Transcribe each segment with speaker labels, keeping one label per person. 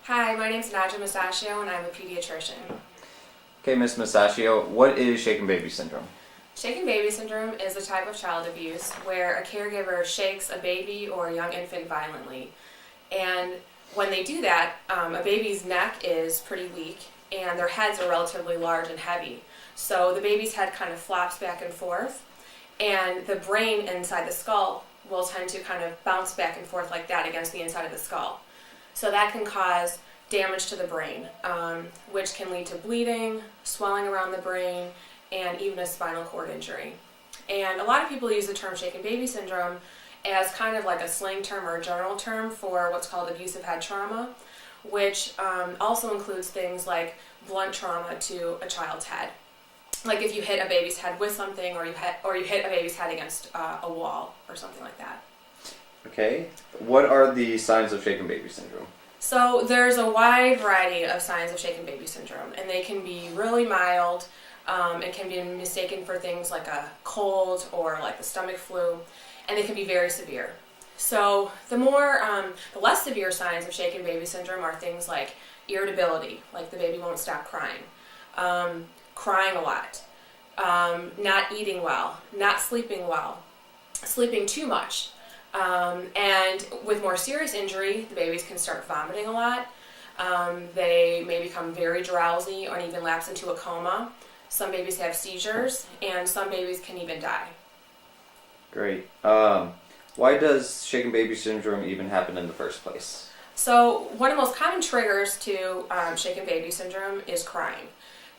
Speaker 1: Hi, my name's Nadja Masaccio and I'm a pediatrician.
Speaker 2: Okay, Ms. Masaccio, what is shaken baby syndrome?
Speaker 1: Shaken baby syndrome is a type of child abuse where a caregiver shakes a baby or a young infant violently. And when they do that, a baby's neck is pretty weak and their heads are relatively large and heavy. So the baby's head kind of flops back and forth, and the brain inside the skull will tend to kind of bounce back and forth like that against the inside of the skull. So that can cause damage to the brain, which can lead to bleeding, swelling around the brain, and even a spinal cord injury. And a lot of people use the term shaken baby syndrome as kind of like a slang term or a general term for what's called abusive head trauma, which also includes things like blunt trauma to a child's head. Like if you hit a baby's head with something, or you hit a baby's head against a wall or something like that.
Speaker 2: Okay, what are the signs of shaken baby syndrome?
Speaker 1: So there's a wide variety of signs of shaken baby syndrome, and they can be really mild. It can be mistaken for things like a cold or like the stomach flu, and they can be very severe. So the less severe signs of shaken baby syndrome are things like irritability, like the baby won't stop crying, crying a lot, not eating well, not sleeping well, sleeping too much. And with more serious injury, the babies can start vomiting a lot. They may become very drowsy or even lapse into a coma. Some babies have seizures, and some babies can even die.
Speaker 2: Great. Why does shaken baby syndrome even happen in the first place?
Speaker 1: So one of the most common triggers to shaken baby syndrome is crying.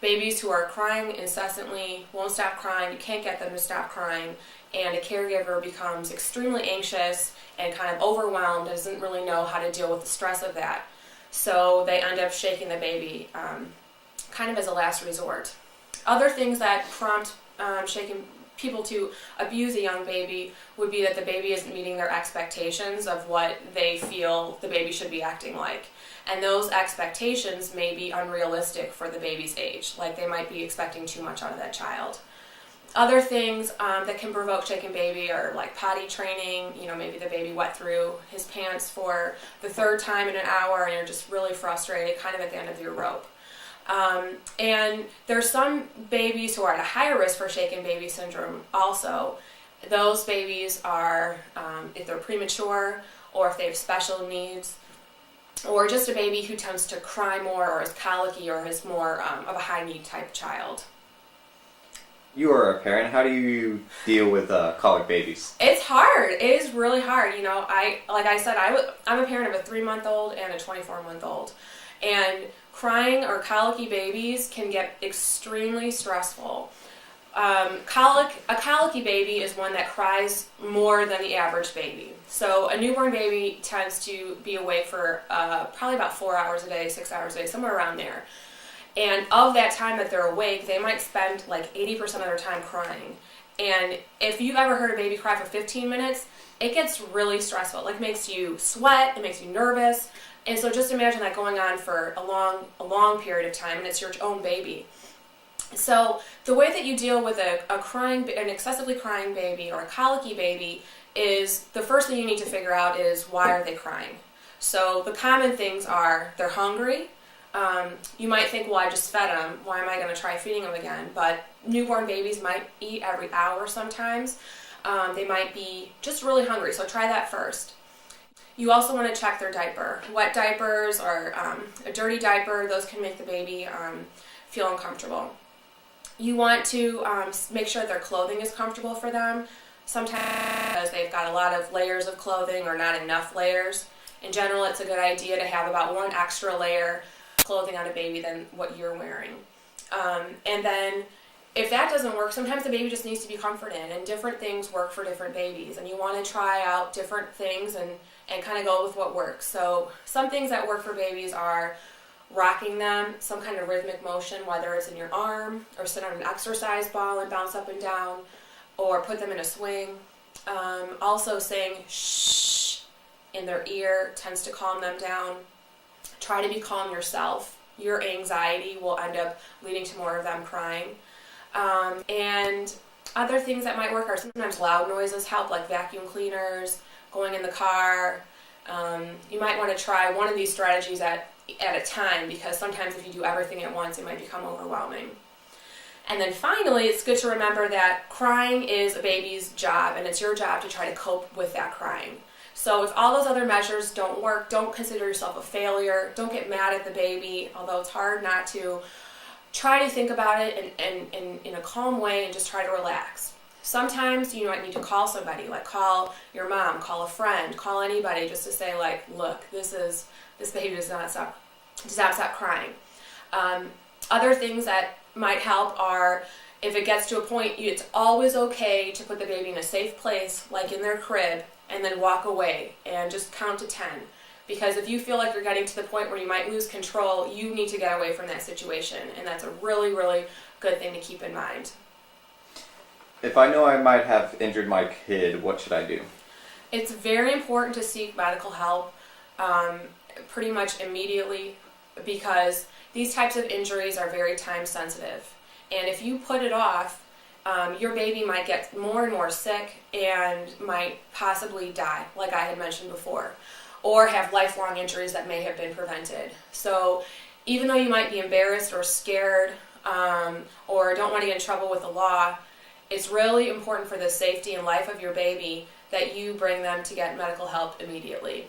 Speaker 1: Babies who are crying incessantly, won't stop crying, you can't get them to stop crying, and a caregiver becomes extremely anxious and kind of overwhelmed, doesn't really know how to deal with the stress of that. So they end up shaking the baby kind of as a last resort. Other things that prompt shaken people to abuse a young baby would be that the baby isn't meeting their expectations of what they feel the baby should be acting like. And those expectations may be unrealistic for the baby's age, like they might be expecting too much out of that child. Other things that can provoke shaken baby are like potty training. Maybe the baby wet through his pants for the third time in an hour and you're just really frustrated, kind of at the end of your rope. And there's some babies who are at a higher risk for shaken baby syndrome also. Those babies are, if they're premature or if they have special needs, or just a baby who tends to cry more or is colicky or is more of a high need type child.
Speaker 2: You are a parent. How do you deal with colic babies?
Speaker 1: It's hard. It is really hard. I'm a parent of a 3-month-old and a 24-month-old. And crying or colicky babies can get extremely stressful. A colicky baby is one that cries more than the average baby. So a newborn baby tends to be awake for probably about 4 hours a day, 6 hours a day, somewhere around there. And of that time that they're awake, they might spend like 80% of their time crying. And if you've ever heard a baby cry for 15 minutes, it gets really stressful. It makes you sweat, it makes you nervous. And so just imagine that going on for a long period of time, and it's your own baby. So the way that you deal with an excessively crying baby or a colicky baby is the first thing you need to figure out is why are they crying. So the common things are they're hungry. You might think, well, I just fed them. Why am I going to try feeding them again? But newborn babies might eat every hour sometimes. They might be just really hungry, so try that first. You also want to check their diaper. Wet diapers or a dirty diaper, those can make the baby feel uncomfortable. You want to make sure that their clothing is comfortable for them. Sometimes because they've got a lot of layers of clothing or not enough layers. In general, it's a good idea to have about one extra layer of clothing on a baby than what you're wearing. And then if that doesn't work, sometimes the baby just needs to be comforted, and different things work for different babies. And you want to try out different things and kind of go with what works. So some things that work for babies are rocking them, some kind of rhythmic motion, whether it's in your arm or sit on an exercise ball and bounce up and down, or put them in a swing. Also saying shh in their ear tends to calm them down. Try to be calm yourself. Your anxiety will end up leading to more of them crying. And other things that might work are sometimes loud noises help, like vacuum cleaners, going in the car. You might want to try one of these strategies at at a time, because sometimes if you do everything at once, it might become overwhelming. And then finally, it's good to remember that crying is a baby's job, and it's your job to try to cope with that crying. So if all those other measures don't work, don't consider yourself a failure. Don't get mad at the baby, although it's hard not to. Try to think about it in a calm way and just try to relax. Sometimes you might need to call somebody, like call your mom, call a friend, call anybody, just to say, like, look, this baby does not stop crying. Other things that might help are, if it gets to a point, it's always okay to put the baby in a safe place, like in their crib, and then walk away and just count to 10. Because if you feel like you're getting to the point where you might lose control, you need to get away from that situation, and that's a really, really good thing to keep in mind.
Speaker 2: If I know I might have injured my kid, what should I do?
Speaker 1: It's very important to seek medical help pretty much immediately, because these types of injuries are very time sensitive. And if you put it off, your baby might get more and more sick and might possibly die, like I had mentioned before, or have lifelong injuries that may have been prevented. So even though you might be embarrassed or scared or don't want to get in trouble with the law, it's really important for the safety and life of your baby that you bring them to get medical help immediately.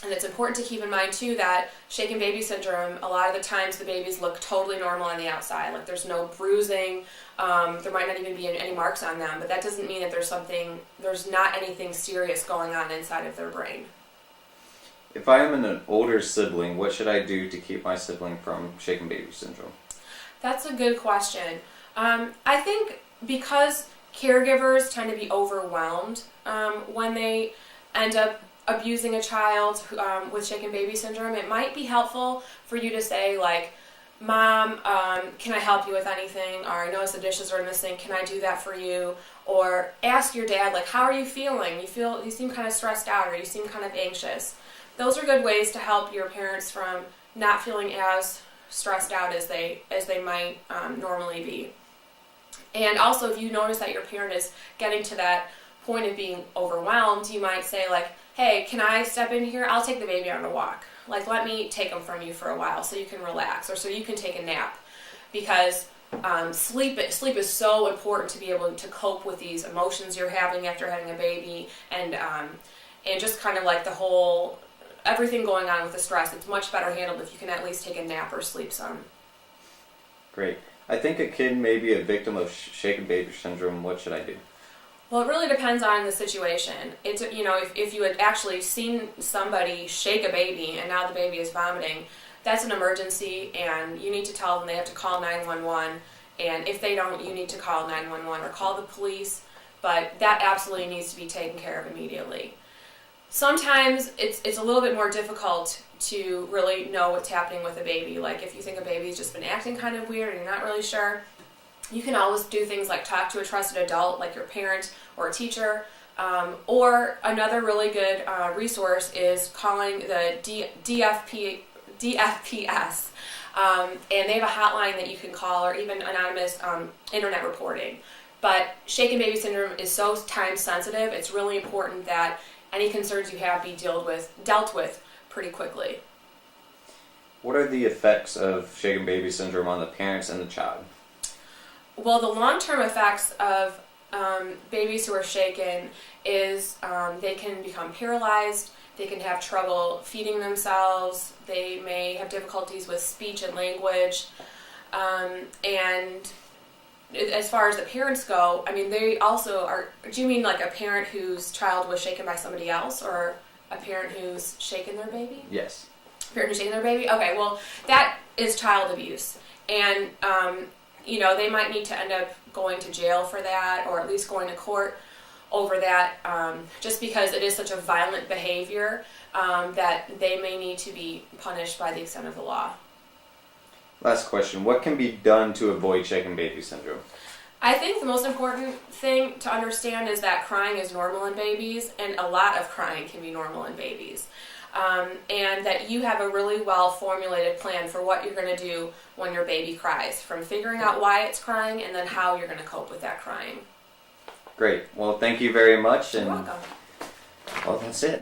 Speaker 1: And it's important to keep in mind too that shaken baby syndrome, a lot of the times the babies look totally normal on the outside. Like there's no bruising, there might not even be any marks on them, but that doesn't mean that there's not anything serious going on inside of their brain.
Speaker 2: If I am an older sibling, what should I do to keep my sibling from shaken baby syndrome?
Speaker 1: That's a good question. I think because caregivers tend to be overwhelmed when they end up abusing a child with shaken baby syndrome, it might be helpful for you to say, like, Mom, can I help you with anything? Or I notice the dishes are in the sink, can I do that for you? Or ask your dad, like, how are you feeling? You seem kind of stressed out, or you seem kind of anxious. Those are good ways to help your parents from not feeling as stressed out as they might normally be. And also, if you notice that your parent is getting to that point of being overwhelmed, you might say, like, hey, can I step in here? I'll take the baby on a walk. Like, let me take him from you for a while so you can relax, or so you can take a nap. Because sleep is so important to be able to cope with these emotions you're having after having a baby, and just kind of like the whole everything going on with the stress. It's much better handled if you can at least take a nap or sleep some.
Speaker 2: Great. I think a kid may be a victim of shaken baby syndrome. What should I do?
Speaker 1: Well, it really depends on the situation. It's, if you had actually seen somebody shake a baby and now the baby is vomiting, that's an emergency, and you need to tell them they have to call 911. And if they don't, you need to call 911 or call the police. But that absolutely needs to be taken care of immediately. Sometimes it's a little bit more difficult to really know what's happening with a baby. Like if you think a baby's just been acting kind of weird and you're not really sure, you can always do things like talk to a trusted adult, like your parent or a teacher. Or another really good resource is calling the DFPS. And they have a hotline that you can call, or even anonymous internet reporting. But shaken baby syndrome is so time sensitive, it's really important that any concerns you have be dealt with pretty quickly.
Speaker 2: What are the effects of shaken baby syndrome on the parents and the child?
Speaker 1: Well, the long-term effects of babies who are shaken is they can become paralyzed, they can have trouble feeding themselves, they may have difficulties with speech and language, and as far as the parents go, I mean, they also are. Do you mean like a parent whose child was shaken by somebody else, or a parent who's shaken their baby?
Speaker 2: Yes.
Speaker 1: A parent who's shaken their baby? Okay, well, that is child abuse. And, they might need to end up going to jail for that, or at least going to court over that, just because it is such a violent behavior that they may need to be punished by the extent of the law.
Speaker 2: Last question. What can be done to avoid shaken baby syndrome?
Speaker 1: I think the most important thing to understand is that crying is normal in babies, and a lot of crying can be normal in babies. And that you have a really well formulated plan for what you're going to do when your baby cries, from figuring out why it's crying and then how you're going to cope with that crying.
Speaker 2: Great. Well, thank you very much.
Speaker 1: You're welcome.
Speaker 2: Well, that's it.